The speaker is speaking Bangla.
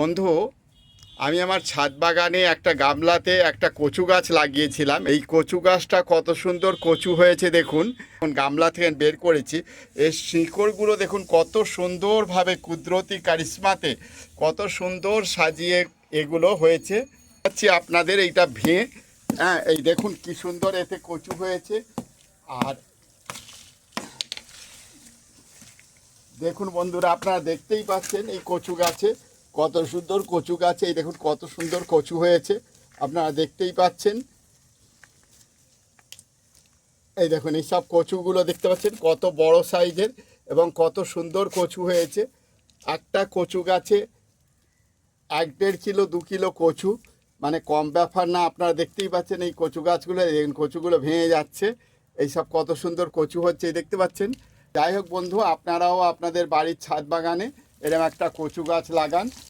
বন্ধু, আমি আমার ছাদ বাগানে একটা গামলাতে একটা কচু গাছ লাগিয়েছিলাম। এই কচু গাছটা কত সুন্দর কচু হয়েছে দেখুন। এখন গামলা থেকে বের করেছি, এর শিকড়গুলো দেখুন কত সুন্দরভাবে কুদরতি কারিশমাতে কত সুন্দর সাজিয়ে এগুলো হয়েছে। হচ্ছে আপনাদের এইটা ভেঙে, হ্যাঁ, এই দেখুন কি সুন্দর এতে কচু হয়েছে। আর দেখুন বন্ধুরা, আপনারা দেখতেই পাচ্ছেন এই কচু গাছে কত সুন্দর কচু গাছে, এই দেখুন কত সুন্দর কচু হয়েছে, আপনারা দেখতেই পাচ্ছেন। এই দেখুন এই সব কচুগুলো দেখতে পাচ্ছেন কত বড় সাইজের এবং কত সুন্দর কচু হয়েছে। একটা কচু গাছে 1-1.5 কিলো 2 কিলো কচু, মানে কম ব্যাপার না। আপনারা দেখতেই পাচ্ছেন এই কচু গাছগুলো, এই কচুগুলো ভেঙে যাচ্ছে। এই সব কত সুন্দর কচু হচ্ছে, এই দেখতে পাচ্ছেন। যাই হোক বন্ধু, আপনারাও আপনাদের বাড়ির ছাদ বাগানে এরকম একটা কচু গাছ লাগান।